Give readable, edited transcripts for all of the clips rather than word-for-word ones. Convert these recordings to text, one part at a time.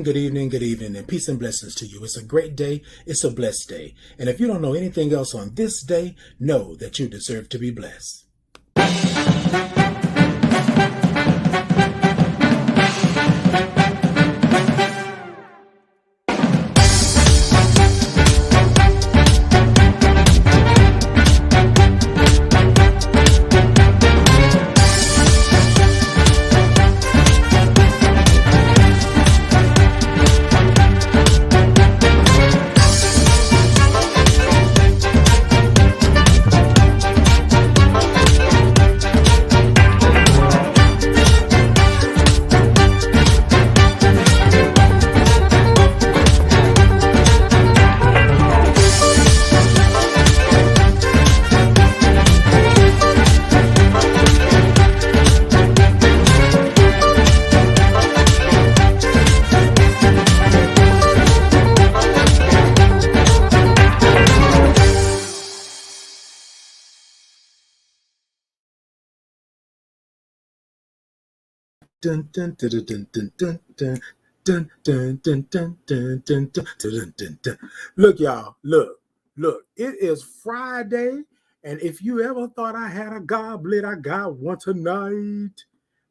good evening, and peace and blessings to you. It's a great day. It's a blessed day. And if you don't know anything else on this day, know that you deserve to be blessed. Dun, dun, dun, dun, dun, dun, dun, dun, dun, dun, dun, dun, dun, dun, dun, dun, dun. Look, y'all, look, it is Friday, and if you ever thought I had a goblet, I got one tonight.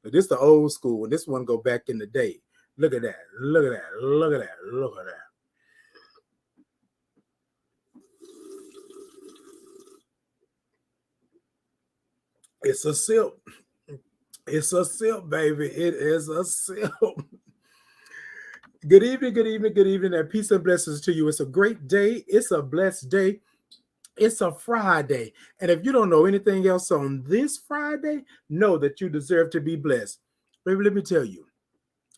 But this the old school, and this one go back in the day. Look at that, look at that, look at that, look at that. It's a sip. It's a sip, baby. It is a sip. Good evening, good evening, good evening, and peace and blessings to you. It's a great day. It's a blessed day. It's a Friday. And if you don't know anything else on this Friday, know that you deserve to be blessed. Baby, let me tell you,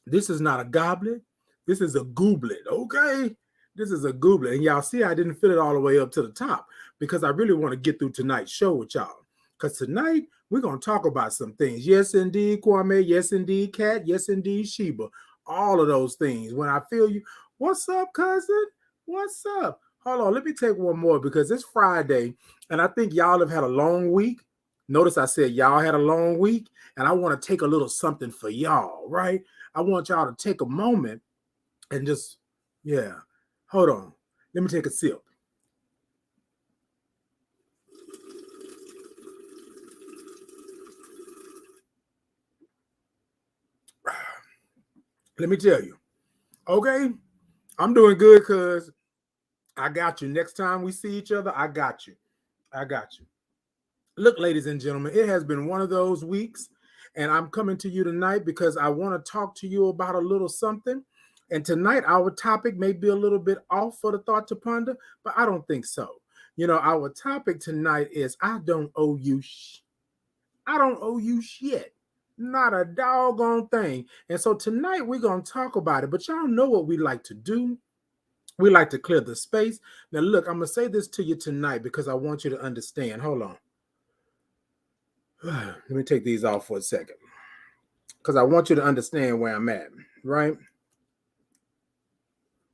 this is not a goblet. This is a gooblet, okay? This is a gooblet. And y'all see, I didn't fill it all the way up to the top because I really want to get through tonight's show with y'all. Because tonight, we're going to talk about some things. Yes, indeed, Kwame. Yes, indeed, Kat. Yes, indeed, Sheba. All of those things. When I feel you, what's up, cousin? What's up? Hold on, let me take one more because it's Friday, and I think y'all have had a long week. Notice I said y'all had a long week, and I want to take a little something for y'all, right? I want y'all to take a moment and just, yeah, hold on. Let me take a sip. Let me tell you, okay? I'm doing good, cuz I got you. Next time we see each other, I got you. I got you. Look, ladies and gentlemen, it has been one of those weeks, and I'm coming to you tonight because I want to talk to you about a little something. And tonight, our topic may be a little bit off for the thought to ponder, but I don't think so. You know, our topic tonight is I don't owe you I don't owe you shit. Not a doggone thing. And so tonight we're going to talk about it, but y'all know what we like to do. We like to clear the space. Now, look, I'm going to say this to you tonight because I want you to understand. Hold on. Let me take these off for a second because I want you to understand where I'm at, right?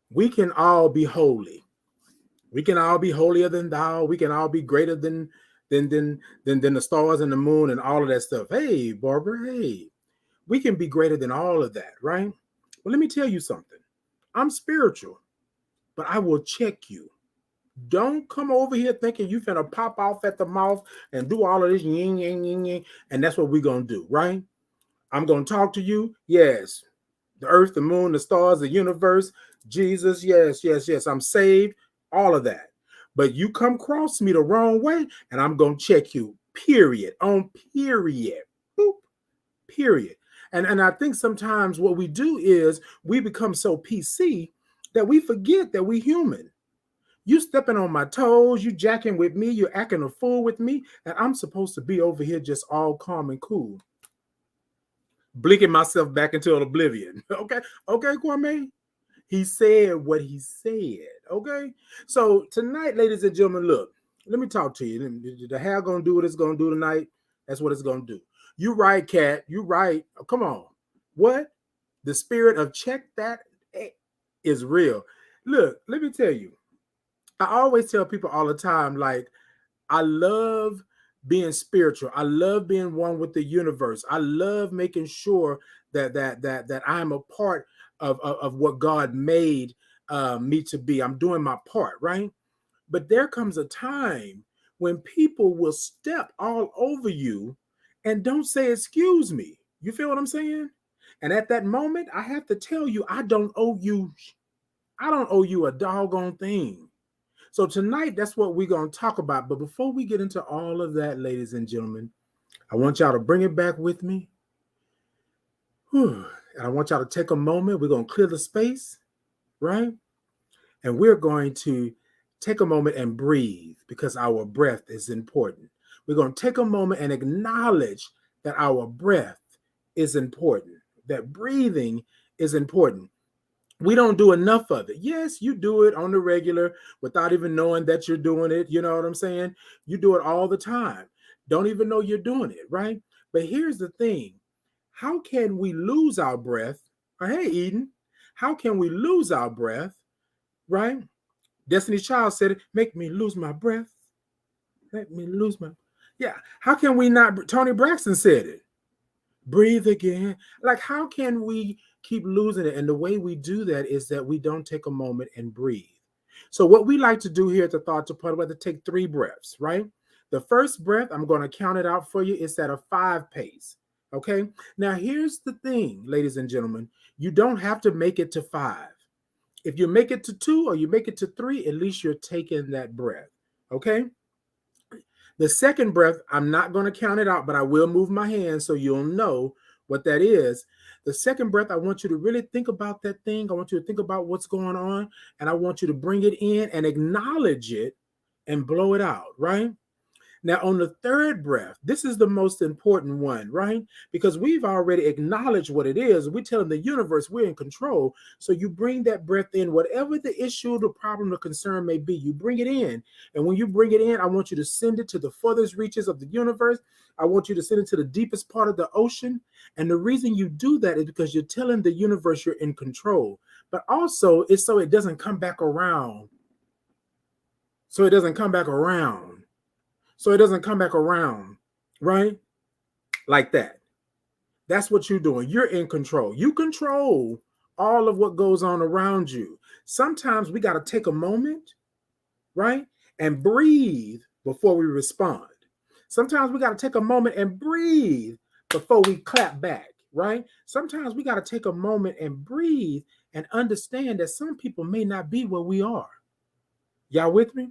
We can all be holy. We can all be holier than thou. We can all be greater than the stars and the moon and all of that stuff. Hey, Barbara, hey. We can be greater than all of that, right? Well, let me tell you something. I'm spiritual, but I will check you. Don't come over here thinking you finna pop off at the mouth and do all of this yin, yin, yin, yin, and that's what we're going to do, right? I'm going to talk to you. Yes. The earth, the moon, the stars, the universe, Jesus. Yes, yes, yes. I'm saved. All of that. But you come cross me the wrong way, and I'm going to check you. Period. On period. Boop. Period. And I think sometimes what we do is we become so PC that we forget that we human. You stepping on my toes, you jacking with me, you're acting a fool with me, and I'm supposed to be over here just all calm and cool, blinking myself back into oblivion. Okay, Kwame. He said what he said. Okay, so tonight, ladies and gentlemen, look, let me talk to you. The hair gonna do what it's gonna do tonight. That's what it's gonna do. You right, Kat. You right. Oh, come on. What? The spirit of check that is real. Look, let me tell you. I always tell people all the time, like, I love being spiritual. I love being one with the universe. I love making sure that I'm a part of what God made me to be. I'm doing my part, right? But there comes a time when people will step all over you and don't say, excuse me. You feel what I'm saying? And at that moment, I have to tell you, I don't owe you a doggone thing. So tonight, that's what we're going to talk about. But before we get into all of that, ladies and gentlemen, I want y'all to bring it back with me. Whew. And I want y'all to take a moment. We're going to clear the space, right? And we're going to take a moment and breathe because our breath is important. We're going to take a moment and acknowledge that our breath is important, that breathing is important. We don't do enough of it. Yes, you do it on the regular without even knowing that you're doing it. You know what I'm saying? You do it all the time. Don't even know you're doing it, right? But here's the thing. How can we lose our breath? Hey, Eden, how can we lose our breath, right? Destiny's Child said it, make me lose my breath. Let me lose my... Yeah, how can we not... Tony Braxton said it. Breathe again. Like, how can we keep losing it? And the way we do that is that we don't take a moment and breathe. So what we like to do here at the Thought to Part, we have to take 3 breaths, right? The first breath, I'm going to count it out for you. It's at a 5 pace, okay? Now, here's the thing, ladies and gentlemen. You don't have to make it to 5. If you make it to 2 or you make it to 3, at least you're taking that breath, okay? The second breath, I'm not going to count it out, but I will move my hand so you'll know what that is. The second breath, I want you to really think about that thing. I want you to think about what's going on, and I want you to bring it in and acknowledge it and blow it out, right? Now, on the third breath, this is the most important one, right? Because we've already acknowledged what it is. We're telling the universe we're in control. So you bring that breath in, whatever the issue, the problem, the concern may be, you bring it in. And when you bring it in, I want you to send it to the furthest reaches of the universe. I want you to send it to the deepest part of the ocean. And the reason you do that is because you're telling the universe you're in control. But also, it's so it doesn't come back around. So it doesn't come back around. So it doesn't come back around, right? Like that. That's what you're doing. You're in control. You control all of what goes on around you. Sometimes we got to take a moment, right? And breathe before we respond. Sometimes we got to take a moment and breathe before we clap back, right? Sometimes we got to take a moment and breathe and understand that some people may not be where we are. Y'all with me?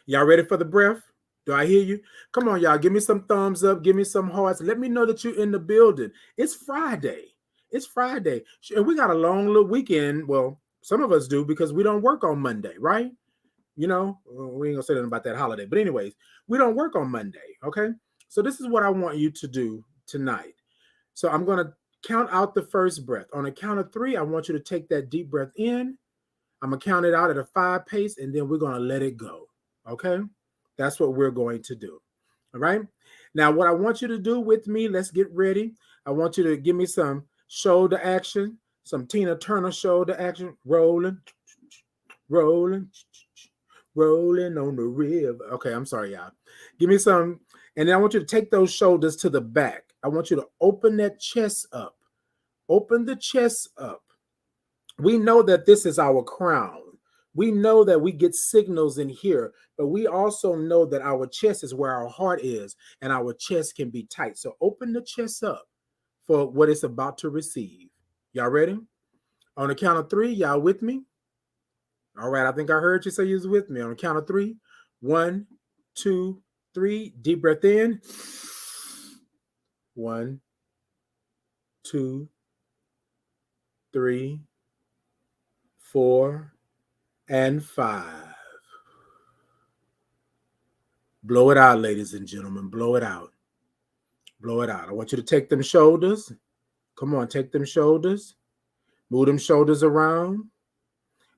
Y'all ready for the breath? Do I hear you? Come on, y'all. Give me some thumbs up. Give me some hearts. Let me know that you're in the building. It's Friday. It's Friday. And we got a long little weekend. Well, some of us do because we don't work on Monday, right? You know, we ain't gonna say nothing about that holiday. But anyways, we don't work on Monday, okay? So this is what I want you to do tonight. So I'm going to count out the first breath. On a count of 3, I want you to take that deep breath in. I'm going to count it out at a 5 pace, and then we're going to let it go, okay? That's what we're going to do. All right. Now, what I want you to do with me, let's get ready. I want you to give me some shoulder action, some Tina Turner shoulder action. Rolling, rolling, rolling on the river. Okay, I'm sorry, y'all. Give me some. And then I want you to take those shoulders to the back. I want you to open that chest up. Open the chest up. We know that this is our crown. We know that we get signals in here, but we also know that our chest is where our heart is, and our chest can be tight. So open the chest up for what it's about to receive. Y'all ready? On the count of 3, y'all with me? All right, I think I heard you say you was with me. On the count of 3, 1, 2, 3. Deep breath in. 1, 2, 3, 4, and 5. Blow it out, ladies and gentlemen. Blow it out. Blow it out. I want you to take them shoulders. Come on, take them shoulders. Move them shoulders around.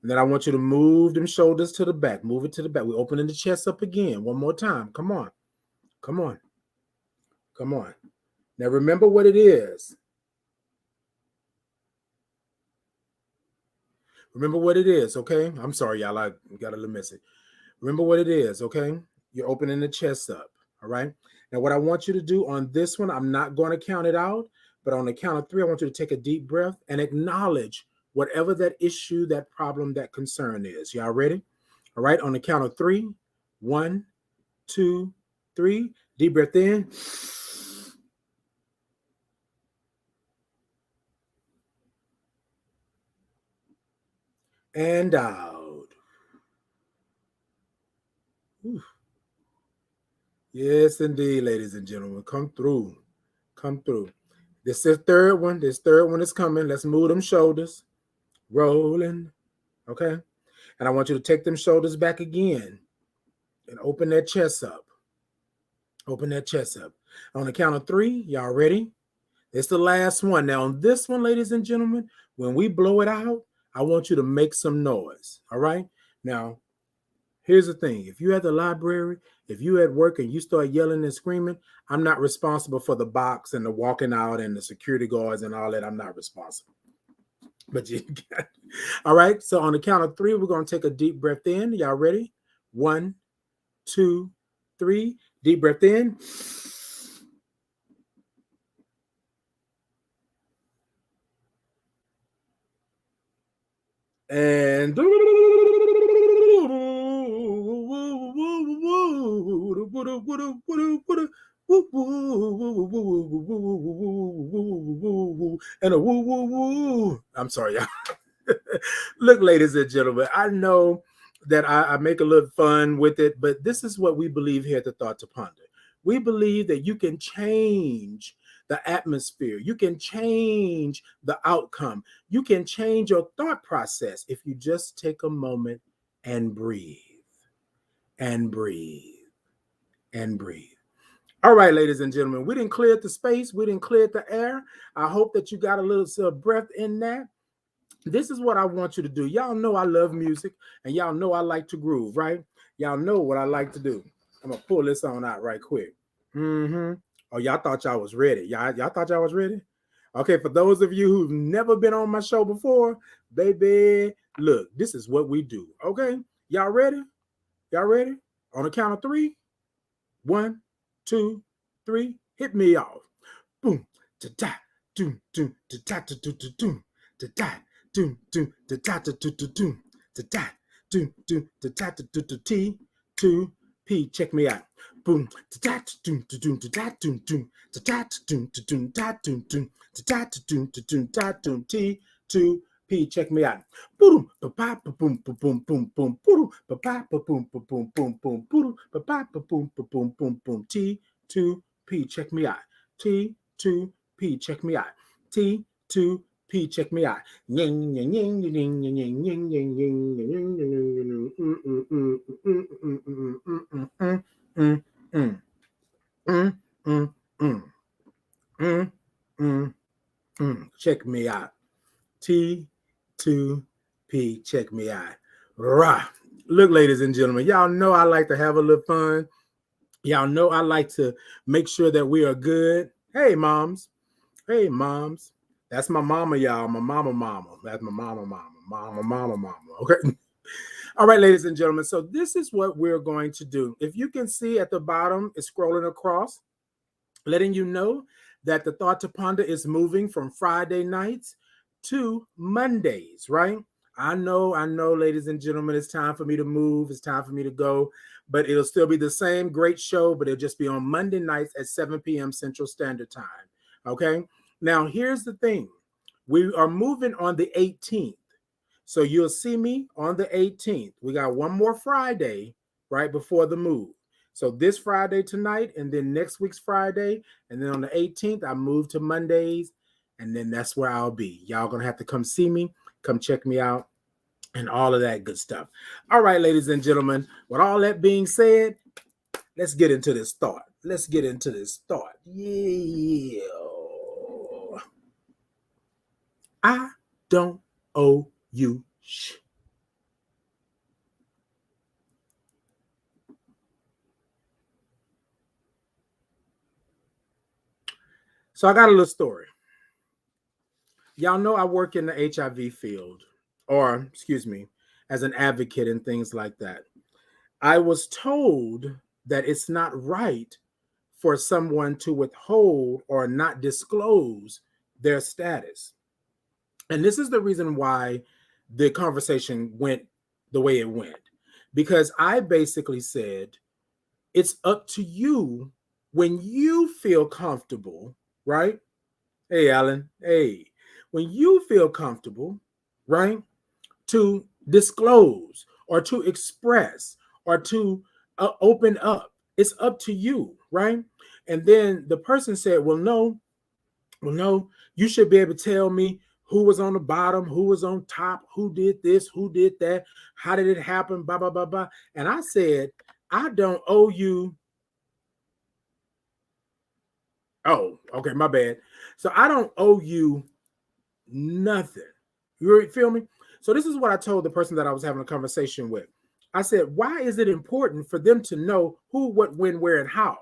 And then I want you to move them shoulders to the back. Move it to the back. We're opening the chest up again. One more time. Come on. Come on. Come on. Now remember what it is. Remember what it is, okay? I'm sorry, y'all. I got a little messy. Remember what it is, okay? You're opening the chest up, all right? Now, what I want you to do on this one, I'm not going to count it out, But on the count of three, I want you to take a deep breath and acknowledge whatever that issue, that problem, that concern is. Y'all ready? All right. On the count of three, 1, 2, 3. Deep breath in. And out. Whew. Yes, indeed, ladies and gentlemen. Come through. Come through. This is third one. This third one is coming. Let's move them shoulders. Rolling. Okay. And I want you to take them shoulders back again and open that chest up. Open that chest up. On the count of three, y'all ready? It's the last one. Now, on this one, ladies and gentlemen, when we blow it out, I want you to make some noise. All right? Now, here's the thing. If you're at the library, if you're at work and you start yelling and screaming, I'm not responsible for the box and the walking out and the security guards and all that. I'm not responsible. But you got, all right. So on the count of three, we're going to take a deep breath in. Y'all ready? 1, 2, 3. Deep breath in. And and a woo woo woo. I'm sorry, y'all. Look, ladies and gentlemen, I know that I make a little fun with it, but this is what we believe here at the Thought to Ponder. We believe that you can change the atmosphere, you can change the outcome, you can change your thought process if you just take a moment and breathe, and breathe, and breathe. All right, ladies and gentlemen, we didn't clear the space, we didn't clear the air. I hope that you got a little breath in that. This is what I want you to do. Y'all know I love music and y'all know I like to groove, right? Y'all know what I like to do. I'm gonna pull this on out right quick. Oh, y'all thought y'all was ready. Y'all thought y'all was ready? Okay, for those of you who've never been on my show before, baby, look, this is what we do. Okay, y'all ready? Y'all ready? On the count of three. 1, 2, 3. Hit me off. Boom. Ta-ta. Doom. Doom. Ta-ta. Doom. Ta-ta. Doom. Doom. Ta-ta. Doom. Ta-ta. Doom. Doom. Ta-ta. T. 2. P. Check me out. Boom. Ta-ta. Doom. Doom. Ta-ta. Doom. Doom. Ta-ta. Doom. Doom. Ta. Doom. Doom. Ta-ta. Doom. Doom. Ta. Doom. T. 2. P, check me out. Boom, boom, boom, boom, boom, boom, boom, boom, boom, boom, boom, boom, boom, boom, boom, boom, boom, boom, boom. T2P, check me out. T2P, check me out. T2P, check me out. Check me out. T2P, check me out. Rah. Look, ladies and gentlemen, y'all know I like to have a little fun. Y'all know I like to make sure that we are good. Hey, moms. Hey, moms. That's my mama, y'all. My mama. That's my mama. Okay. All right, ladies and gentlemen. So this is what we're going to do. If you can see at the bottom, it's scrolling across, letting you know that the Thought to Ponder is moving from Friday nights to Mondays, right? I know, ladies and gentlemen, it's time for me to move. It's time for me to go, but it'll still be the same great show, but it'll just be on Monday nights at 7 p.m. Central Standard Time. Okay. Now, here's the thing. We are moving on the 18th. So you'll see me on the 18th. We got one more Friday right before the move. So this Friday tonight, and then next week's Friday, and then on the 18th, I move to Mondays, and then that's where I'll be. Y'all gonna have to come see me, come check me out, and all of that good stuff. All right, ladies and gentlemen, with all that being said, let's get into this thought. Yeah. I don't owe you shit. So I got a little story. Y'all know I work in the HIV field, or excuse me, as an advocate and things like that. I was told that it's not right for someone to withhold or not disclose their status. And this is the reason why the conversation went the way it went. Because I basically said, it's up to you when you feel comfortable, right? Hey, Alan. Hey, when you feel comfortable, right, to disclose or to express or to open up, it's up to you, right? And then the person said, well, no, you should be able to tell me who was on the bottom, who was on top, who did this, who did that, how did it happen, blah, blah, blah, blah. And I said, I don't owe you. Oh, okay, my bad. So I don't owe you nothing. You feel me? So this is what I told the person that I was having a conversation with. I said, why is it important for them to know who, what, when, where, and how?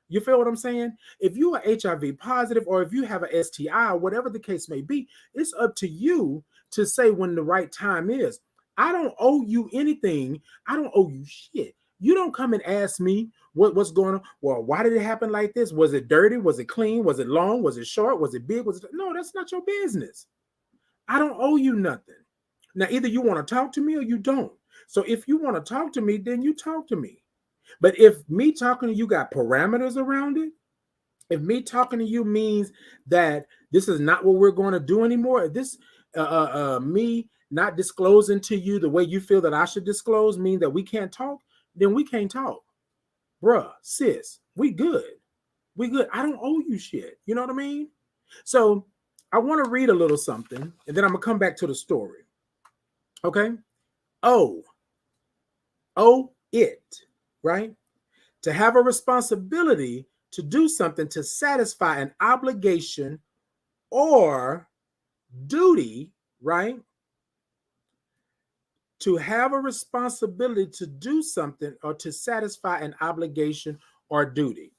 You feel what I'm saying? If you are HIV positive or if you have an STI, whatever the case may be, it's up to you to say when the right time is. I don't owe you anything. I don't owe you shit. You don't come and ask me what's going on. Well, why did it happen like this? Was it dirty? Was it clean? Was it long? Was it short? Was it big? No, that's not your business. I don't owe you nothing. Now, either you want to talk to me or you don't. So if you want to talk to me, then you talk to me. But if me talking to you got parameters around it, if me talking to you means that this is not what we're going to do anymore, if this me not disclosing to you the way you feel that I should disclose mean that we can't talk, then we can't talk. Bruh, sis, we good. We good. I don't owe you shit. You know what I mean? So I want to read a little something, and then I'm going to come back to the story. Okay? Owe it, right? To have a responsibility to do something to satisfy an obligation or duty, right? To have a responsibility to do something or to satisfy an obligation or duty.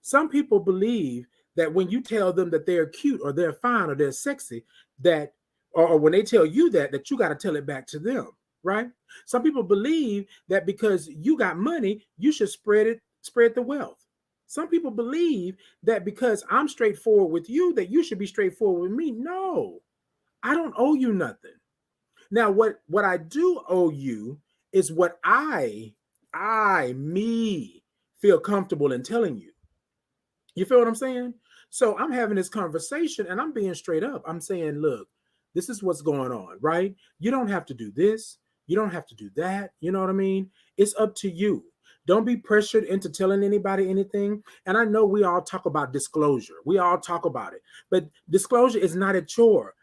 Some people believe that when you tell them that they're cute or they're fine or they're sexy, that or when they tell you that you got to tell it back to them, right? Some people believe that because you got money, you should spread the wealth. Some people believe that because I'm straightforward with you, that you should be straightforward with me. No, I don't owe you nothing. Now, what I do owe you is what me feel comfortable in telling you. You feel what I'm saying? So I'm having this conversation and I'm being straight up. I'm saying, look, this is what's going on, right? You don't have to do this. You don't have to do that. You know what I mean? It's up to you. Don't be pressured into telling anybody anything. And I know we all talk about disclosure. We all talk about it. But disclosure is not at your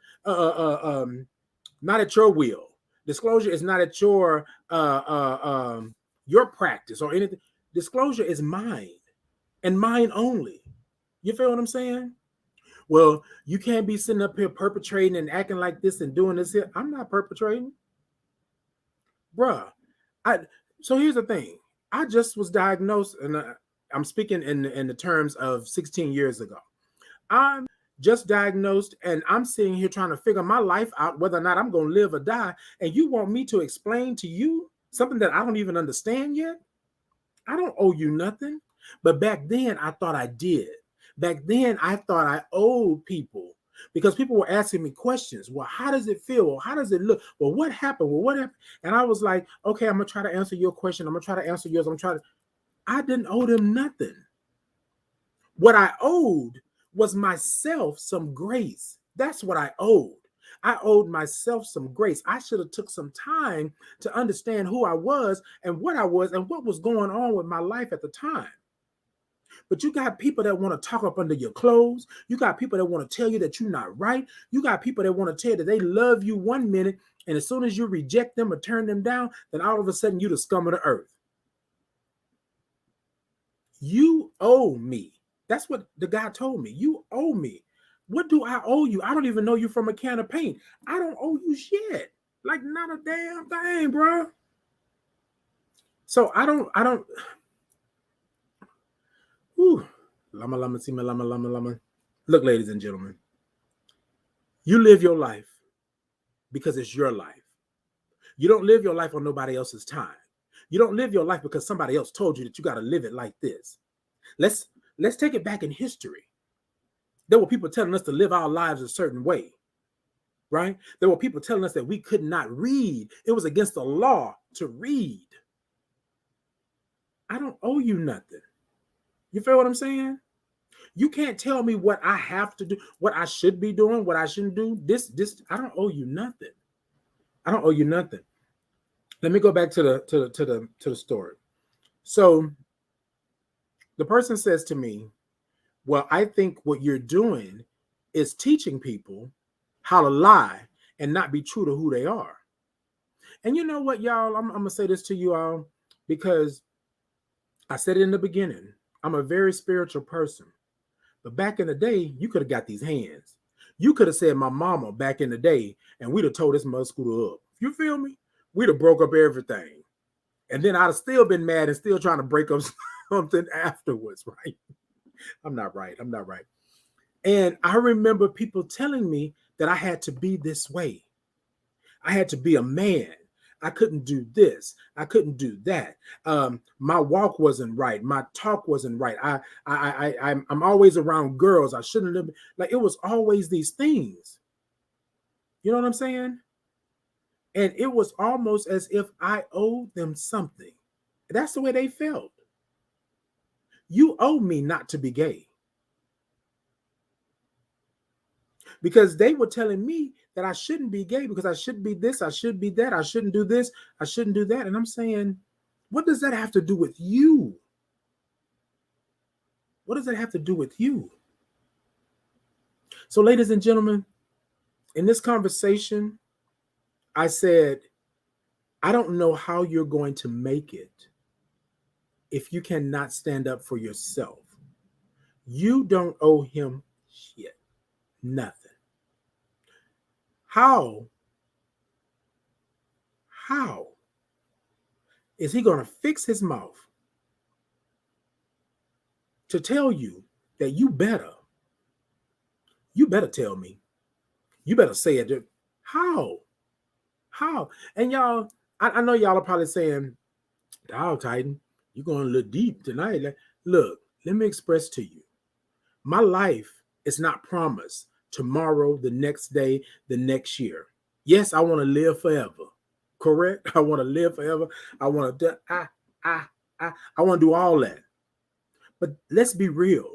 not at your will. Disclosure is not at your practice or anything. Disclosure is mine and mine only. You feel what I'm saying? Well, you can't be sitting up here perpetrating and acting like this and doing this here. I'm not perpetrating. Bruh. So here's the thing. I just was diagnosed, and I'm speaking in the terms of 16 years ago. I'm just diagnosed, and I'm sitting here trying to figure my life out, whether or not I'm going to live or die. And you want me to explain to you something that I don't even understand yet? I don't owe you nothing. But back then, I thought I did. Back then, I thought I owed people because people were asking me questions. Well, how does it feel? Well, how does it look? Well, what happened? Well, what happened? And I was like, okay, I'm going to try to answer your question. I'm going to try to answer yours. I didn't owe them nothing. What I owed was myself some grace. That's what I owed. I owed myself some grace. I should have took some time to understand who I was and what I was and what was going on with my life at the time. But you got people that want to talk up under your clothes. You got people that want to tell you that you're not right. You got people that want to tell you that they love you one minute, and as soon as you reject them or turn them down, then all of a sudden you're the scum of the earth. You owe me. That's what the guy told me. You owe me. What do I owe you? I don't even know you from a can of paint. I don't owe you shit. Like not a damn thing, bro. So I don't. Whew. Lama, lama, sima, lama, lama, lama. Look, ladies and gentlemen, you live your life because it's your life. You don't live your life on nobody else's time. You don't live your life because somebody else told you that you got to live it like this. Let's take it back in history. There were people telling us to live our lives a certain way, right? There were people telling us that we could not read. It was against the law to read. I don't owe you nothing. You feel what I'm saying? You can't tell me what I have to do, what I should be doing, what I shouldn't do. This, I don't owe you nothing. I don't owe you nothing. Let me go back to the story. So the person says to me, well, I think what you're doing is teaching people how to lie and not be true to who they are. And you know what, y'all? I'm going to say this to you all because I said it in the beginning. I'm a very spiritual person. But back in the day, you could have got these hands. You could have said my mama back in the day, and we'd have told this mother scooter up. You feel me? We'd have broke up everything. And then I'd have still been mad and still trying to break up something afterwards, right? I'm not right. And I remember people telling me that I had to be this way. I had to be a man. I couldn't do this. I couldn't do that. My walk wasn't right. My talk wasn't right. I'm always around girls. I shouldn't have. Like, it was always these things. You know what I'm saying? And it was almost as if I owed them something. That's the way they felt. You owe me not to be gay. Because they were telling me that I shouldn't be gay because I should be this, I should be that, I shouldn't do this, I shouldn't do that. And I'm saying, what does that have to do with you? What does that have to do with you? So, ladies and gentlemen, in this conversation, I said, I don't know how you're going to make it if you cannot stand up for yourself. You don't owe him shit. Nothing. How is he going to fix his mouth to tell you that you better tell me, you better say it? How? And y'all, I know y'all are probably saying, dog Titan, you're going a little deep tonight. Look, let me express to you, my life is not promised tomorrow, the next day, the next year. Yes, I want to live forever. Correct? I want to live forever. I want to I want to do all that. But let's be real.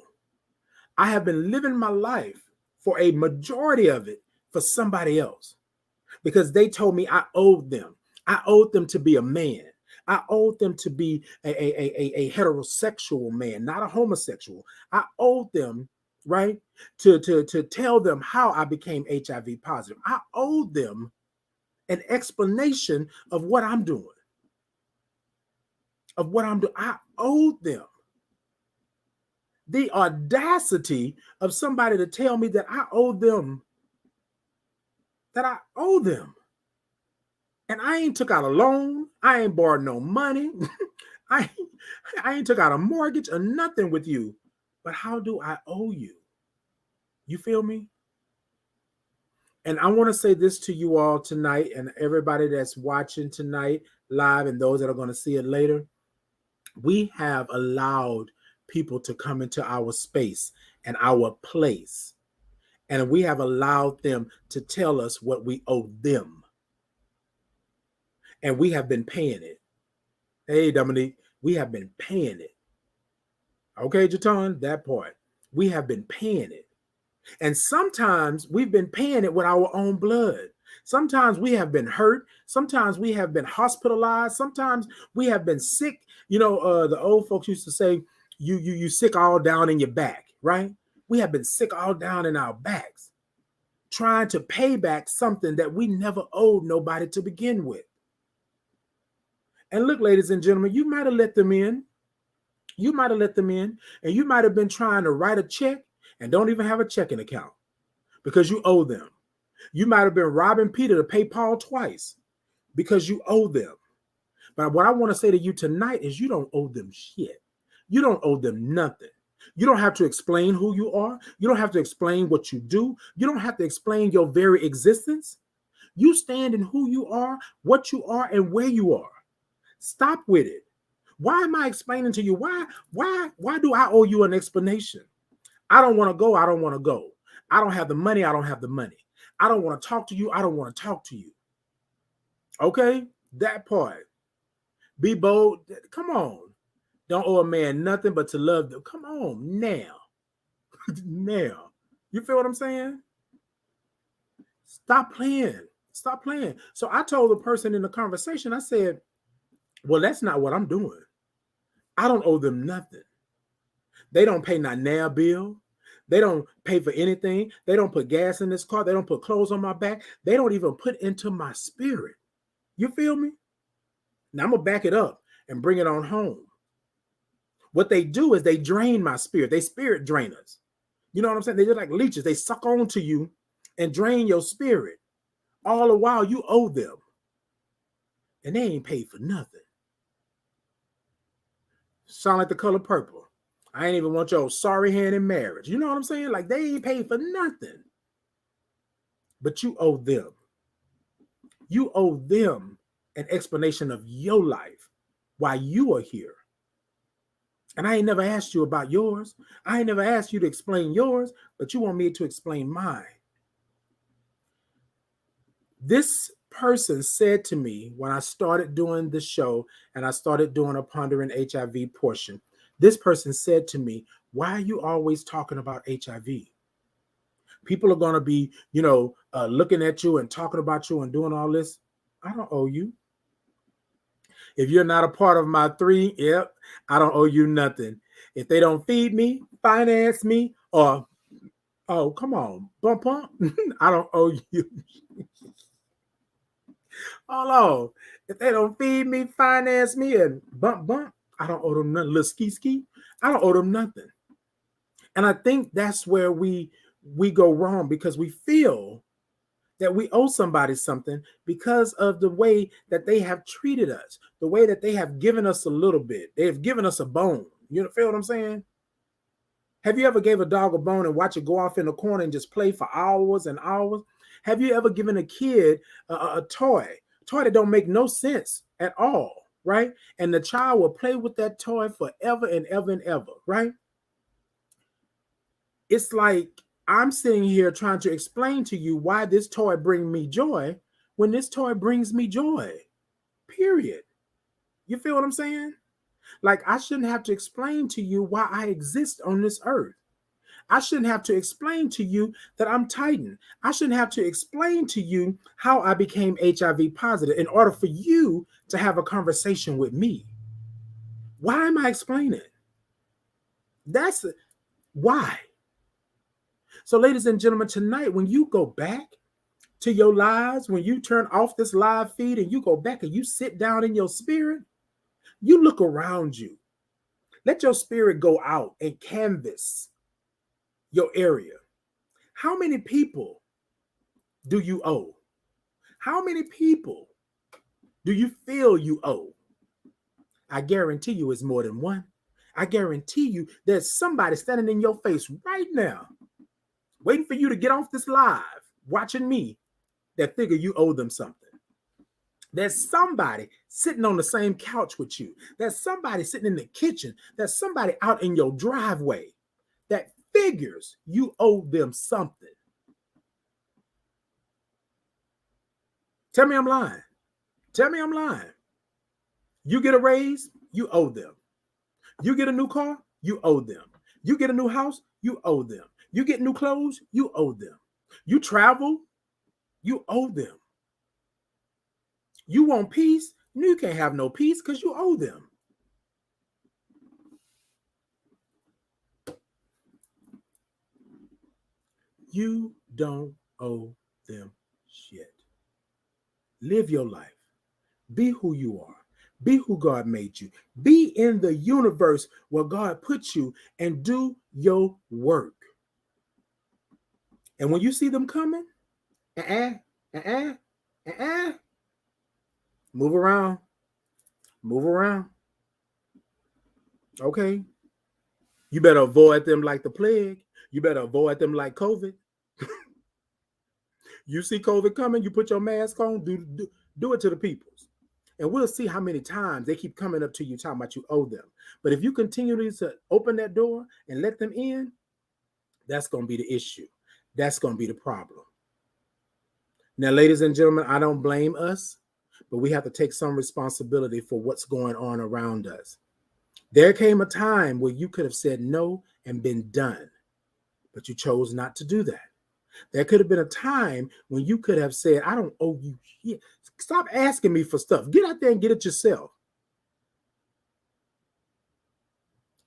I have been living my life for a majority of it for somebody else because they told me I owed them. I owed them to be a man. I owed them to be a heterosexual man, not a homosexual. I owed them, right, to tell them how I became HIV positive. I owed them an explanation of what I'm doing. I owed them the audacity of somebody to tell me that I owe them. And I ain't took out a loan. I ain't borrowed no money. I ain't took out a mortgage or nothing with you. But how do I owe you? You feel me? And I want to say this to you all tonight and everybody that's watching tonight live and those that are going to see it later. We have allowed people to come into our space and our place. And we have allowed them to tell us what we owe them. And we have been paying it. Hey, Dominique, we have been paying it. Okay, Jaton, that part. We have been paying it. And sometimes we've been paying it with our own blood. Sometimes we have been hurt. Sometimes we have been hospitalized. Sometimes we have been sick. You know, the old folks used to say, you sick all down in your back, right? We have been sick all down in our backs, trying to pay back something that we never owed nobody to begin with. And look, ladies and gentlemen, you might have let them in. You might have let them in, and you might have been trying to write a check and don't even have a checking account because you owe them. You might have been robbing Peter to pay Paul twice because you owe them. But what I want to say to you tonight is you don't owe them shit. You don't owe them nothing. You don't have to explain who you are. You don't have to explain what you do. You don't have to explain your very existence. You stand in who you are, what you are, and where you are. Stop with it. Why am I explaining to you? Why do I owe you an explanation? I don't want to go. I don't want to go. I don't have the money. I don't have the money. I don't want to talk to you. I don't want to talk to you. Okay? That part. Be bold. Come on. Don't owe a man nothing but to love them. Come on now. Now. You feel what I'm saying? Stop playing. Stop playing. So I told the person in the conversation, I said, well, that's not what I'm doing. I don't owe them nothing. They don't pay my nail bill. They don't pay for anything. They don't put gas in this car. They don't put clothes on my back. They don't even put into my spirit. You feel me? Now I'm going to back it up and bring it on home. What they do is they drain my spirit. They spirit drainers. You know what I'm saying? They're like leeches. They suck onto you and drain your spirit. All the while you owe them. And they ain't paid for nothing. Sound like The Color Purple. I ain't even want your sorry hand in marriage. You know what I'm saying? Like they ain't paid for nothing. But you owe them. You owe them an explanation of your life, why you are here. And I ain't never asked you about yours. I ain't never asked you to explain yours, but you want me to explain mine. This person said to me when I started doing the show and I started doing a Pondering HIV portion, this person said to me, why are you always talking about HIV? People are going to be, looking at you and talking about you and doing all this. I don't owe you. If you're not a part of my 3, I don't owe you nothing. If they don't feed me, finance me, or, oh, come on, bump. I don't owe you. Hold on. If they don't feed me, finance me, and bump, I don't owe them nothing. Little ski, I don't owe them nothing. And I think that's where we go wrong, because we feel that we owe somebody something because of the way that they have treated us, the way that they have given us a little bit. They have given us a bone. You feel what I'm saying? Have you ever gave a dog a bone and watch it go off in the corner and just play for hours and hours? Have you ever given a kid a toy that don't make no sense at all, right? And the child will play with that toy forever and ever and ever, right? It's like I'm sitting here trying to explain to you why this toy brings me joy when this toy brings me joy, period. You feel what I'm saying? Like I shouldn't have to explain to you why I exist on this earth. I shouldn't have to explain to you that I'm Titan. I shouldn't have to explain to you how I became HIV positive in order for you to have a conversation with me. Why am I explaining? That's why. So, ladies and gentlemen, tonight, when you go back to your lives, when you turn off this live feed and you go back and you sit down in your spirit, you look around you. Let your spirit go out and canvas your area. How many people do you owe? How many people do you feel you owe? I guarantee you it's more than one. I guarantee you there's somebody standing in your face right now, waiting for you to get off this live, watching me, that figure you owe them something. There's somebody sitting on the same couch with you. There's somebody sitting in the kitchen. There's somebody out in your driveway that figures you owe them something. Tell me I'm lying. Tell me I'm lying. You get a raise, you owe them. You get a new car, you owe them. You get a new house, you owe them. You get new clothes, you owe them. You travel, you owe them. You want peace, you can't have no peace because you owe them. You don't owe them shit. Live your life. Be who you are. Be who God made you. Be in the universe where God put you and do your work. And when you see them coming, move around. Move around. Okay. You better avoid them like the plague. You better avoid them like COVID. You see COVID coming, you put your mask on, do it to the peoples. And we'll see how many times they keep coming up to you talking about you owe them. But if you continue to open that door and let them in, That's going to be the issue. That's going to be the problem. Now, ladies and gentlemen, I don't blame us, but we have to take some responsibility for what's going on around us. There came a time where you could have said no and been done, but you chose not to do that. There could have been a time when you could have said, I don't owe you shit. Stop asking me for stuff. Get out there and get it yourself.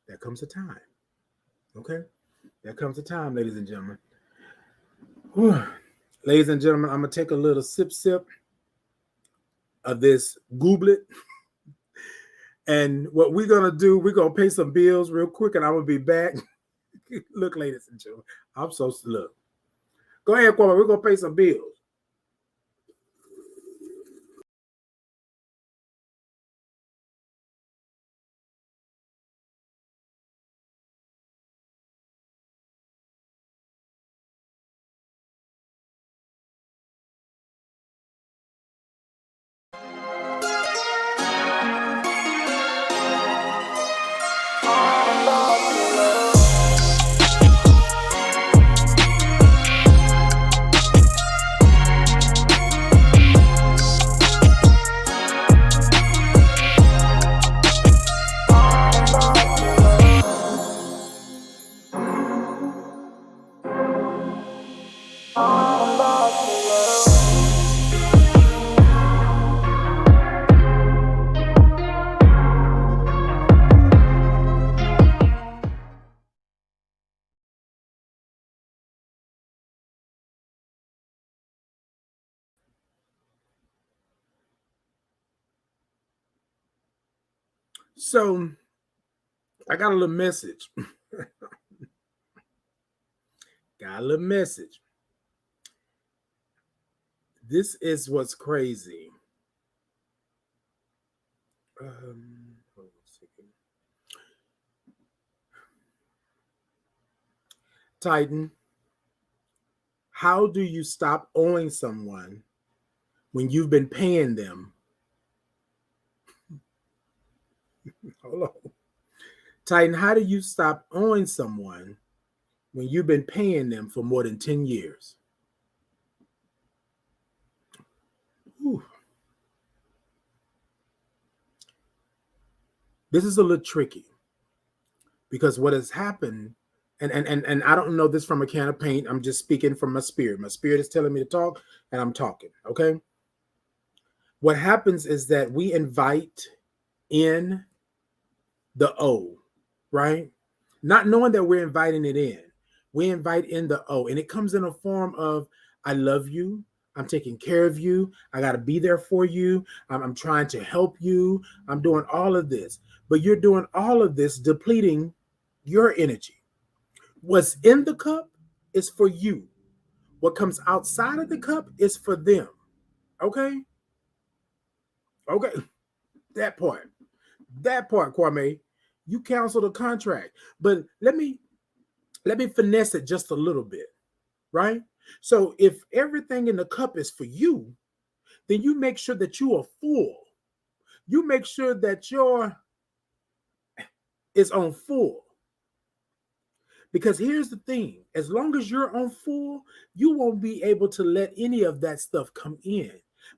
There comes a time. Okay? There comes a time, ladies and gentlemen. Whew. Ladies and gentlemen, I'm going to take a little sip of this gooblet. And what we're going to do, we're going to pay some bills real quick, and I'm going to be back. Look, ladies and gentlemen, I'm so look. Go ahead, Kwame. We're going to pay some bills. So I got a little message. Got a little message. This is what's crazy. Hold on a second. Titan, how do you stop owing someone when you've been paying them? Hold on. Titan, how do you stop owing someone when you've been paying them for more than 10 years? Whew. This is a little tricky because what has happened, and I don't know this from a can of paint. I'm just speaking from my spirit. My spirit is telling me to talk, and I'm talking, okay? What happens is that we invite in the O, right? Not knowing that we're inviting it in. We invite in the O, and it comes in a form of, I love you. I'm taking care of you. I got to be there for you. I'm trying to help you. I'm doing all of this. But you're doing all of this depleting your energy. What's in the cup is for you. What comes outside of the cup is for them. Okay? Okay. That part, Kwame, you cancel the contract. But let me finesse it just a little bit, right? So if everything in the cup is for you, then you make sure that you are full. You make sure that your is on full. Because here's the thing, as long as you're on full, you won't be able to let any of that stuff come in.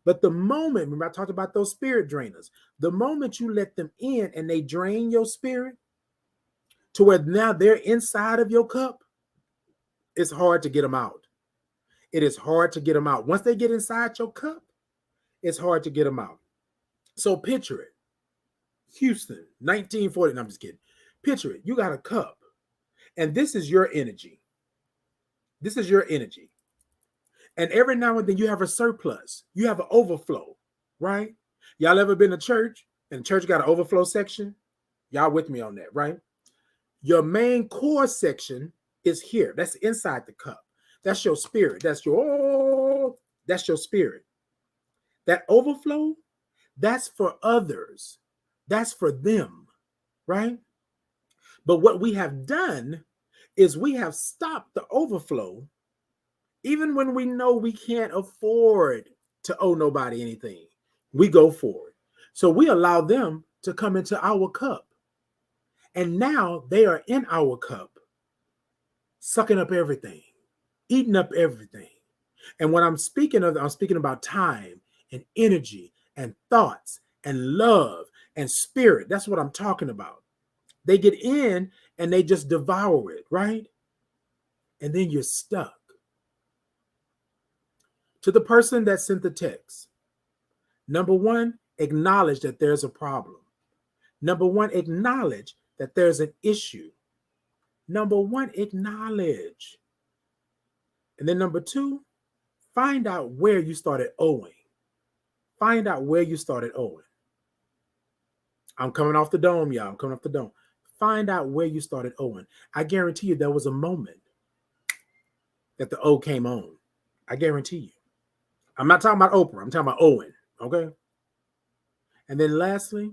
But the moment, remember I talked about those spirit drainers, the moment you let them in and they drain your spirit to where now they're inside of your cup, it's hard to get them out. It is hard to get them out. Once they get inside your cup, it's hard to get them out. So picture it. Houston, 1940. No, I'm just kidding. Picture it. You got a cup, and this is your energy. This is your energy. And every now and then you have a surplus. You have an overflow, right? Y'all ever been to church and church got an overflow section? Y'all with me on that, right? Your main core section is here. That's inside the cup. That's your spirit. That's your spirit. That overflow, that's for others. That's for them, right? But what we have done is we have stopped the overflow, even when we know we can't afford to owe nobody anything. We go for it. So we allow them to come into our cup. And now they are in our cup. sucking up everything, eating up everything. And what I'm speaking about time and energy and thoughts and love and spirit. That's what I'm talking about. They get in and they just devour it, right? And then you're stuck. To the person that sent the text, number one, acknowledge that there's a problem. Number one, acknowledge that there's an issue. Number one, acknowledge. And then number two, find out where you started owing. Find out where you started owing. I'm coming off the dome, y'all. I'm coming off the dome. Find out where you started owing. I guarantee you there was a moment that the O came on. I guarantee you. I'm not talking about Oprah. I'm talking about Owen. Okay? And then lastly,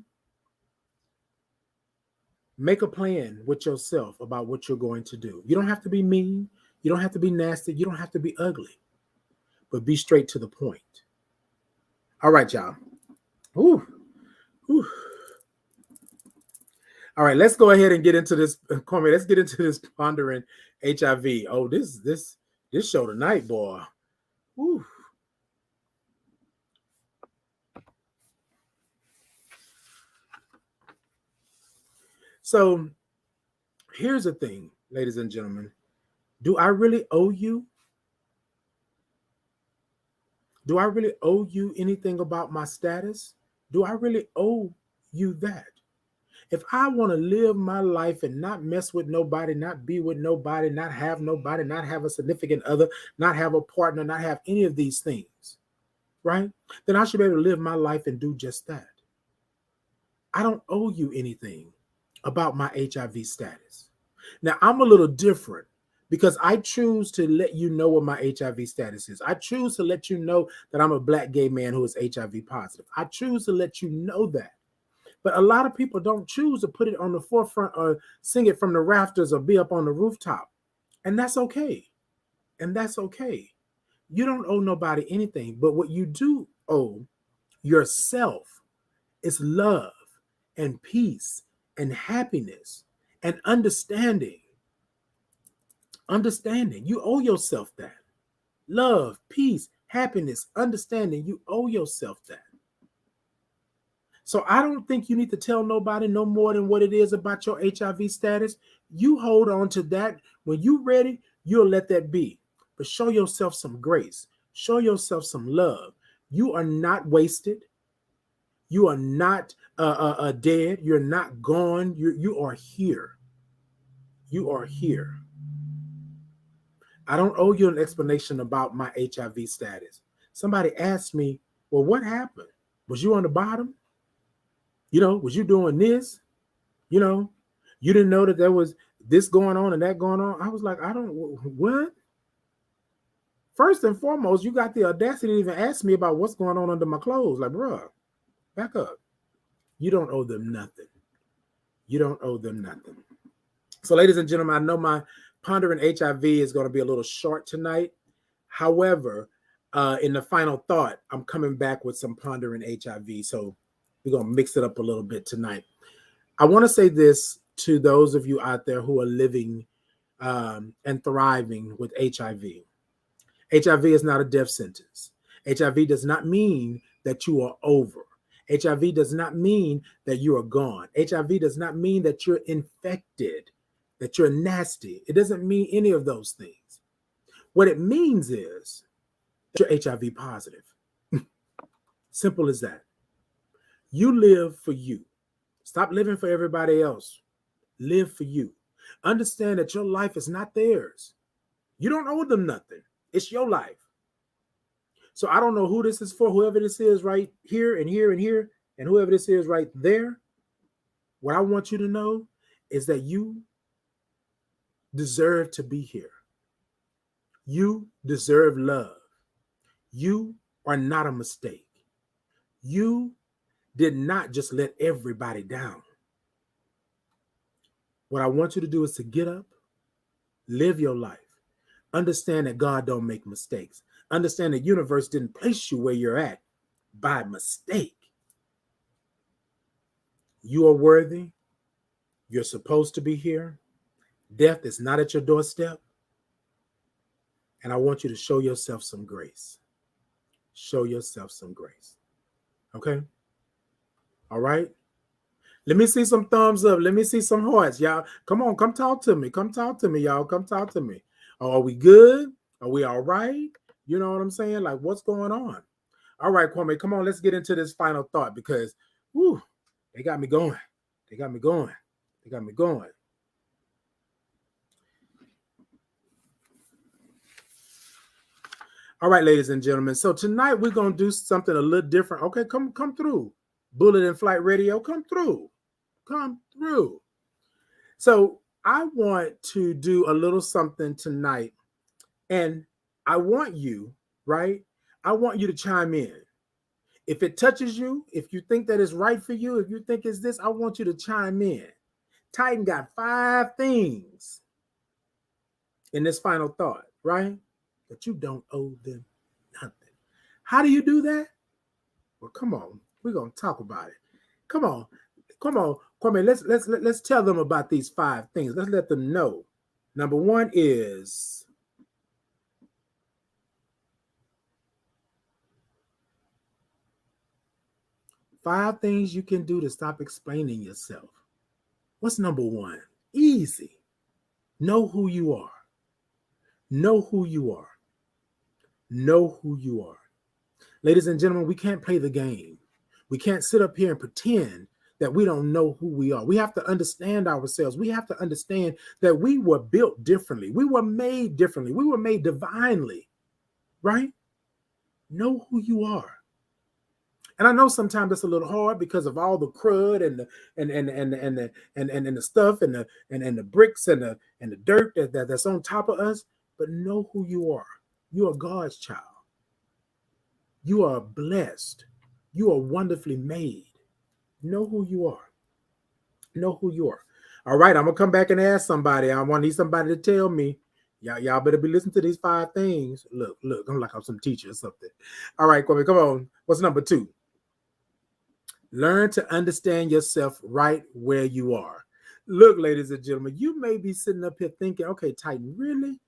make a plan with yourself about what you're going to do. You don't have to be mean. You don't have to be nasty. You don't have to be ugly. But be straight to the point. All right, y'all. Ooh. Ooh. All right, let's go ahead and get into this. Kwame, let's get into this pondering HIV. Oh, this show tonight, boy. Ooh. So here's the thing, ladies and gentlemen. Do I really owe you? Do I really owe you anything about my status? Do I really owe you that? If I want to live my life and not mess with nobody, not be with nobody, not have nobody, not have a significant other, not have a partner, not have any of these things, right? Then I should be able to live my life and do just that. I don't owe you anything about my HIV status. Now, I'm a little different because I choose to let you know what my HIV status is. I choose to let you know that I'm a Black gay man who is HIV positive. I choose to let you know that. But a lot of people don't choose to put it on the forefront or sing it from the rafters or be up on the rooftop. And that's okay. And that's okay. You don't owe nobody anything. But what you do owe yourself is love and peace and happiness and understanding. Understanding. You owe yourself that. Love, peace, happiness, understanding. You owe yourself that. So I don't think you need to tell nobody no more than what it is about your HIV status. You hold on to that. When you're ready, you'll let that be. But show yourself some grace. Show yourself some love. You are not wasted. You are not dead. You're not gone. You are here. You are here. I don't owe you an explanation about my HIV status. Somebody asked me, well, what happened? Was you on the bottom? You know, was you doing this? You know, you didn't know that there was this going on and that going on. I was like, I don't, what? First and foremost, you got the audacity to even ask me about what's going on under my clothes. Like, bruh, back up. You don't owe them nothing. You don't owe them nothing. So, ladies and gentlemen, I know my pondering HIV is going to be a little short tonight. However, in the final thought, I'm coming back with some pondering HIV. So we're going to mix it up a little bit tonight. I want to say this to those of you out there who are living and thriving with HIV. HIV is not a death sentence. HIV does not mean that you are over. HIV does not mean that you are gone. HIV does not mean that you're infected, that you're nasty. It doesn't mean any of those things. What it means is that you're HIV positive. Simple as that. You live for you. Stop living for everybody else. Live for you. Understand that your life is not theirs. You don't owe them nothing. It's your life. So I don't know who this is for, whoever this is right here and here and here, and whoever this is right there. What I want you to know is that you deserve to be here. You deserve love. You are not a mistake. You did not just let everybody down. What I want you to do is to get up, live your life. Understand that God don't make mistakes. Understand the universe didn't place you where you're at by mistake. You are worthy. You're supposed to be here. Death is not at your doorstep. And I want you to show yourself some grace. Show yourself some grace. Okay? All right? Let me see some thumbs up. Let me see some hearts. Y'all, come on. Come talk to me. Come talk to me, y'all. Come talk to me. Are we good? Are we all right? You know what I'm saying? Like, what's going on? All right, Kwame, come on. Let's get into this final thought because, whew, they got me going. They got me going. They got me going. All right, ladies and gentlemen. So tonight we're going to do something a little different. Okay, come through. Bullet and Flight Radio, come through. Come through. So I want to do a little something tonight. And I want you, right? I want you to chime in. If it touches you, if you think that is right for you, if you think it's this, I want you to chime in. Titan got 5 things in this final thought, right? That you don't owe them nothing. How do you do that? Well, come on. We're going to talk about it. Come on. Kwame, let's tell them about these 5 things. Let's let them know. Number 1 is five things you can do to stop explaining yourself. What's number 1? Easy. Know who you are. Know who you are. Know who you are. Ladies and gentlemen, we can't play the game. We can't sit up here and pretend that we don't know who we are. We have to understand ourselves. We have to understand that we were built differently. We were made differently. We were made divinely, right? Know who you are. And I know sometimes it's a little hard because of all the crud and the stuff and the bricks and the dirt that's on top of us. But know who you are. You are God's child. You are blessed. You are wonderfully made. Know who you are. Know who you are. All right, I'm gonna come back and ask somebody. I want somebody to tell me. Y'all better be listening to these 5 things. Look, I'm like I'm some teacher or something. All right, Kwame, come on. What's number 2? Learn to understand yourself right where you are. Look, ladies and gentlemen, you may be sitting up here thinking, okay, Titan, really?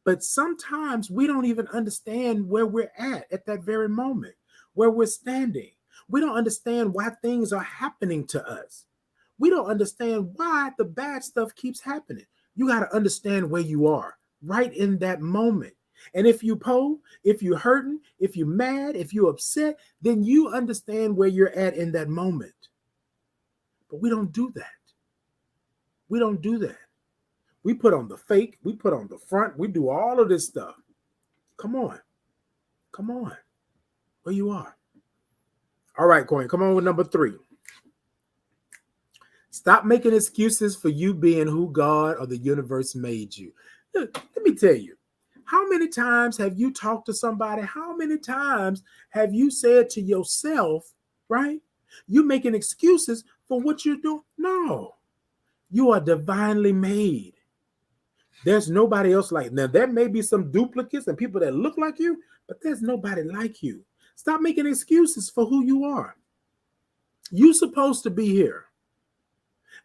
But sometimes we don't even understand where we're at that very moment, where we're standing. We don't understand why things are happening to us. We don't understand why the bad stuff keeps happening. You got to understand where you are right in that moment. And if you if you're hurting, if you're mad, if you're upset, then you understand where you're at in that moment. But we don't do that. We don't do that. We put on the fake, we put on the front, we do all of this stuff. Come on. Come on. Where you are. All right, Coin, come on with number 3. Stop making excuses for you being who God or the universe made you. Look, let me tell you. How many times have you talked to somebody? How many times have you said to yourself, right? You making excuses for what you're doing? No. You are divinely made. There's nobody else like now. There may be some duplicates and people that look like you, but there's nobody like you. Stop making excuses for who you are. You're supposed to be here.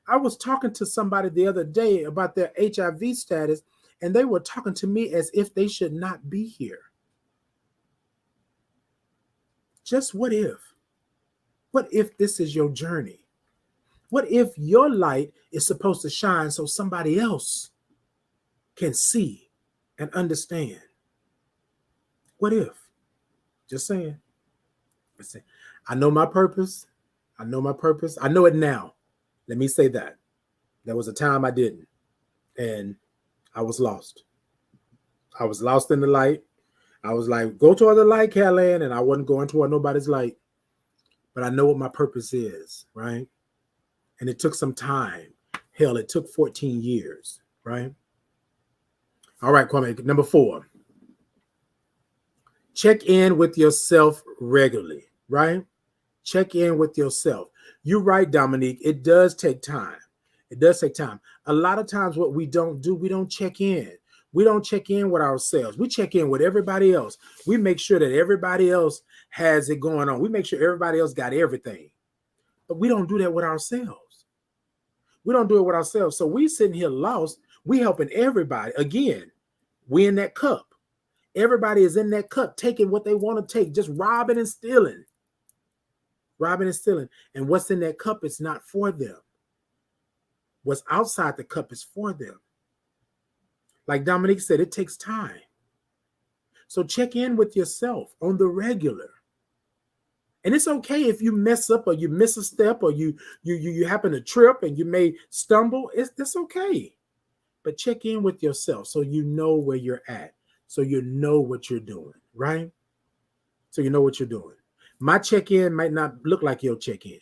I was talking to somebody the other day about their HIV status, and they were talking to me as if they should not be here. Just what if? What if this is your journey? What if your light is supposed to shine so somebody else can see and understand? What if? Just saying. I know my purpose. I know my purpose. I know it now. Let me say that. There was a time I didn't. And I was lost. I was lost in the light. I was like, go toward the light, Caroline, and I wasn't going toward nobody's light. But I know what my purpose is, right? And it took some time. Hell, it took 14 years, right? All right, Kwame, number 4. Check in with yourself regularly, right? Check in with yourself. You're right, Dominique. It does take time. It does take time. A lot of times what we don't do, we don't check in. We don't check in with ourselves. We check in with everybody else. We make sure that everybody else has it going on. We make sure everybody else got everything. But we don't do that with ourselves. We don't do it with ourselves. So we sitting here lost. We helping everybody. Again, we in that cup. Everybody is in that cup taking what they want to take, just robbing and stealing. Robbing and stealing. And what's in that cup is not for them. What's outside the cup is for them. Like Dominique said, it takes time. So check in with yourself on the regular. And it's okay if you mess up or you miss a step or you happen to trip and you may stumble. That's okay. But check in with yourself so you know where you're at. So you know what you're doing, right? So you know what you're doing. My check-in might not look like your check-in.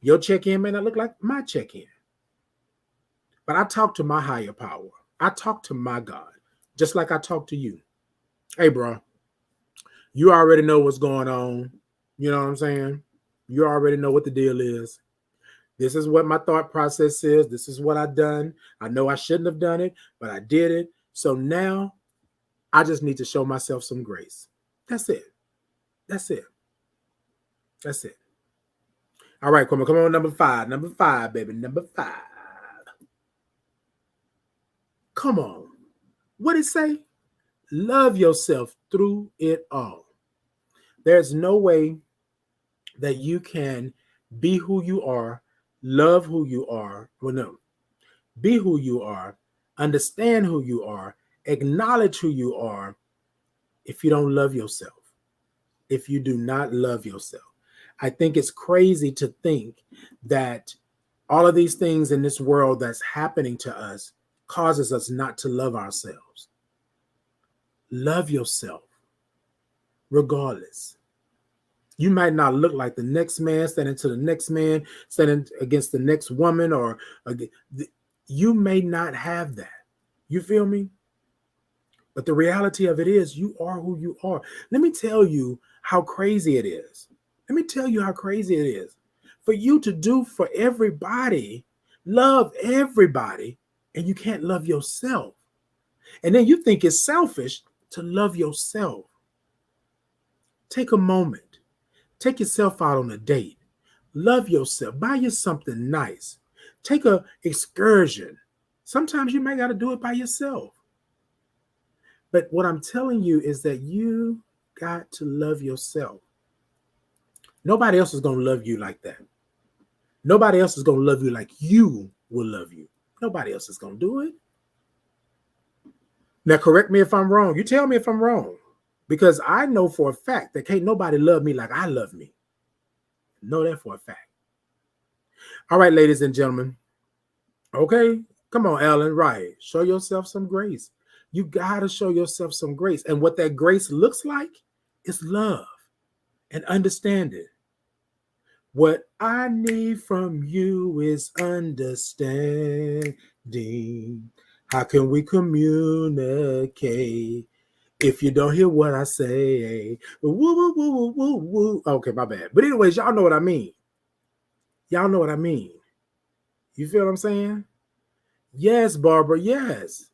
Your check-in may not look like my check-in. But I talk to my higher power. I talk to my God, just like I talk to you. Hey, bro, you already know what's going on. You know what I'm saying? You already know what the deal is. This is what my thought process is. This is what I've done. I know I shouldn't have done it, but I did it. So now I just need to show myself some grace. That's it. That's it. That's it. All right, come on, number 5. Number 5, baby. Number 5. Come on. What did it say? Love yourself through it all. There's no way that you can be who you are, love who you are. Well, no. Be who you are, understand who you are, acknowledge who you are if you don't love yourself. If you do not love yourself. I think it's crazy to think that all of these things in this world that's happening to us causes us not to love ourselves. Love yourself, regardless. You might not look like the next man, standing to the next man, standing against the next woman, or you may not have that. You feel me? But the reality of it is you are who you are. Let me tell you how crazy it is. Let me tell you how crazy it is. For you to do for everybody, love everybody, and you can't love yourself. And then you think it's selfish to love yourself. Take a moment. Take yourself out on a date. Love yourself. Buy you something nice. Take an excursion. Sometimes you might got to do it by yourself. But what I'm telling you is that you got to love yourself. Nobody else is going to love you like that. Nobody else is going to love you like you will love you. Nobody else is going to do it. Now, correct me if I'm wrong. You tell me if I'm wrong. Because I know for a fact that can't nobody love me like I love me. Know that for a fact. All right, ladies and gentlemen. Okay, come on, Ellen. Right. Show yourself some grace. You got to show yourself some grace. And what that grace looks like is love and understanding. What I need from you is understanding. How can we communicate if you don't hear what I say? Woo, woo, woo, woo, woo, woo. Okay, my bad. But anyways, y'all know what I mean. Y'all know what I mean. You feel what I'm saying? Yes, Barbara, yes.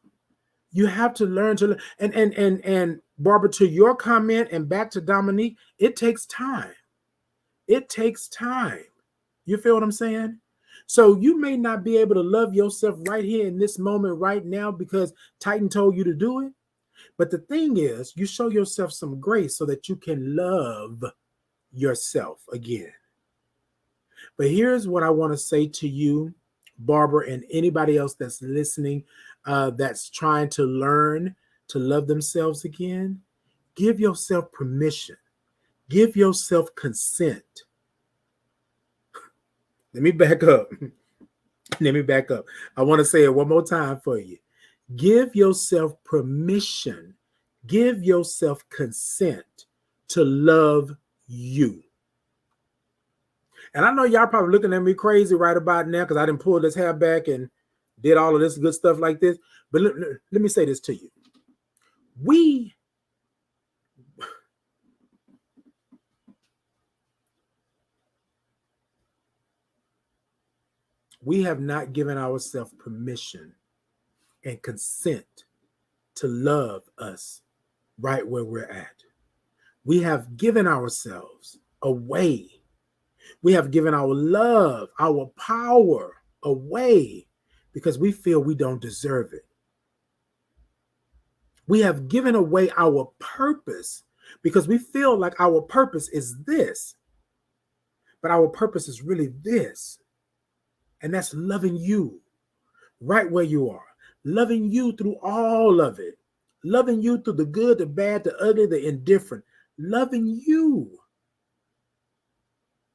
You have to learn to, and Barbara, to your comment and back to Dominique, it takes time. It takes time. You feel what I'm saying? So you may not be able to love yourself right here in this moment right now because Titan told you to do it. But the thing is, you show yourself some grace so that you can love yourself again. But here's what I want to say to you, Barbara, and anybody else that's listening, that's trying to learn to love themselves again. Give yourself permission. Give yourself consent. Let me back up. Let me back up. I want to say it one more time for you. Give yourself permission. Give yourself consent to love you. And I know y'all probably looking at me crazy right about now because I didn't pull this hair back and did all of this good stuff like this. But let me say this to you. We have not given ourselves permission and consent to love us right where we're at. We have given ourselves away. We have given our love, our power away because we feel we don't deserve it. We have given away our purpose because we feel like our purpose is this, but our purpose is really this. And that's loving you right where you are, loving you through all of it, loving you through the good, the bad, the ugly, the indifferent, loving you,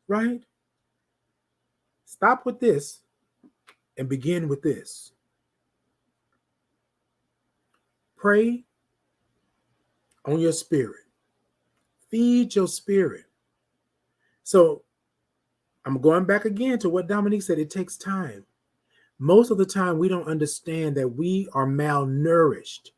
right? Stop with this and begin with this. Pray on your spirit. Feed your spirit. So I'm going back again to what Dominique said. It takes time. Most of the time, we don't understand that we are malnourished.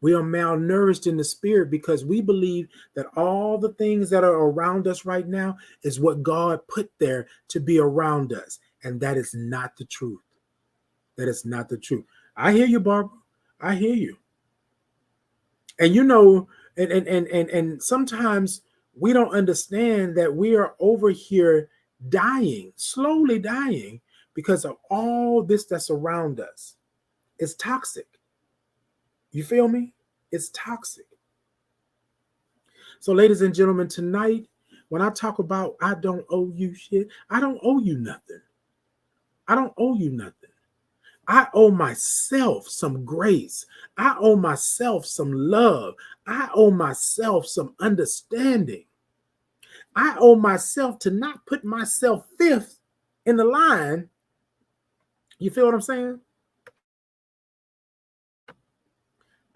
We are malnourished in the spirit because we believe that all the things that are around us right now is what God put there to be around us. And that is not the truth. That is not the truth. I hear you, Barbara. I hear you. And you know, and sometimes we don't understand that we are over here dying, slowly dying because of all this that's around us. It's toxic. You feel me? It's toxic. So, ladies and gentlemen, tonight, when I talk about I don't owe you shit, I don't owe you nothing. I don't owe you nothing. I owe myself some grace. I owe myself some love. I owe myself some understanding. I owe myself to not put myself fifth in the line. You feel what I'm saying?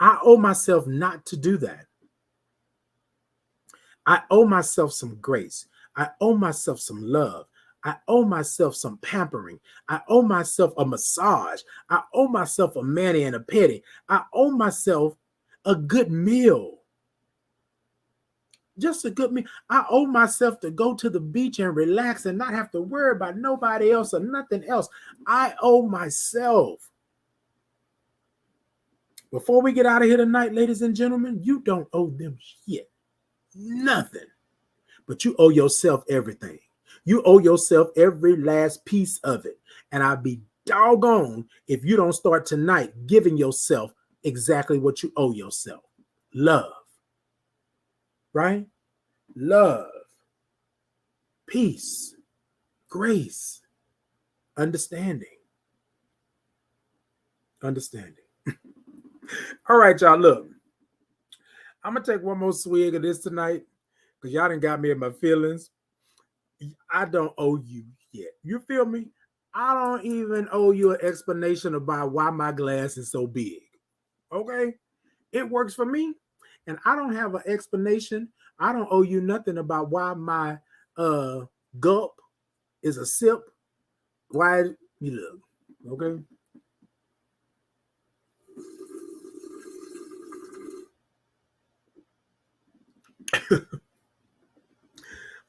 I owe myself not to do that. I owe myself some grace. I owe myself some love. I owe myself some pampering. I owe myself a massage. I owe myself a mani and a pedi. I owe myself a good meal. Just a good meal. I owe myself to go to the beach and relax and not have to worry about nobody else or nothing else. I owe myself. Before we get out of here tonight, ladies and gentlemen, you don't owe them shit. Nothing. But you owe yourself everything. You owe yourself every last piece of it. And I'd be doggone if you don't start tonight giving yourself exactly what you owe yourself. Love. Right? Love. Peace. Grace. Understanding. Understanding. All right, y'all. Look, I'm going to take one more swig of this tonight because y'all done got me in my feelings. I don't owe you yet. You feel me? I don't even owe you an explanation about why my glass is so big. Okay? It works for me. And I don't have an explanation. I don't owe you nothing about why my gulp is a sip. Why you look. Okay?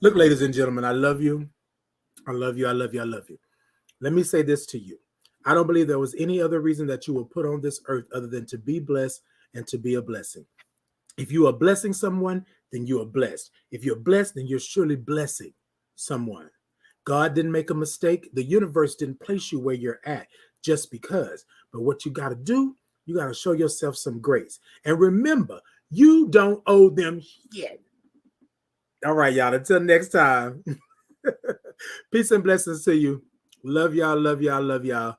Look, ladies and gentlemen, I love you. I love you. I love you. I love you. Let me say this to you. I don't believe there was any other reason that you were put on this earth other than to be blessed and to be a blessing. If you are blessing someone, then you are blessed. If you're blessed, then you're surely blessing someone. God didn't make a mistake. The universe didn't place you where you're at just because. But what you got to do, you got to show yourself some grace. And remember, you don't owe them shit. All right, y'all. Until next time. Peace and blessings to you. Love y'all, love y'all, love y'all.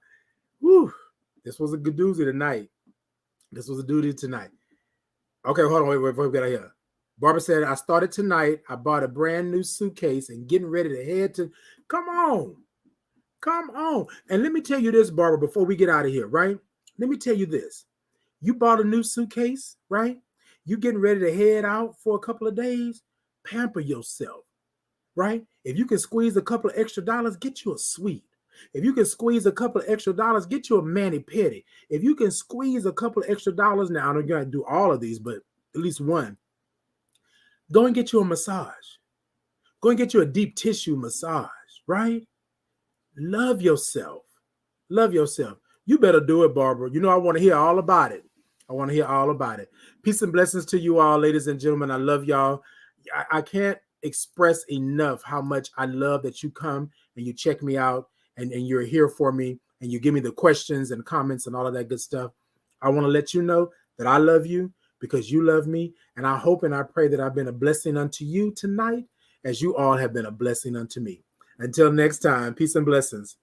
Woo. This was a good doozy tonight. This was a doozy tonight. Okay, hold on. Wait, before we get out here. Barbara said, I started tonight. I bought a brand new suitcase and getting ready to head to. Come on. Come on. And let me tell you this, Barbara, before we get out of here, right? Let me tell you this. You bought a new suitcase, right? You getting ready to head out for a couple of days. Pamper yourself, right? If you can squeeze a couple of extra dollars, get you a suite. If you can squeeze a couple of extra dollars, get you a mani-pedi. If you can squeeze a couple of extra dollars, now I don't got to do all of these, but at least one. Go and get you a massage. Go and get you a deep tissue massage, right? Love yourself. Love yourself. You better do it, Barbara. You know I want to hear all about it. I want to hear all about it. Peace and blessings to you all, ladies and gentlemen. I love y'all. I can't express enough how much I love that you come and you check me out and you're here for me and you give me the questions and comments and all of that good stuff. I want to let you know that I love you because you love me. And I hope and I pray that I've been a blessing unto you tonight as you all have been a blessing unto me. Until next time, peace and blessings.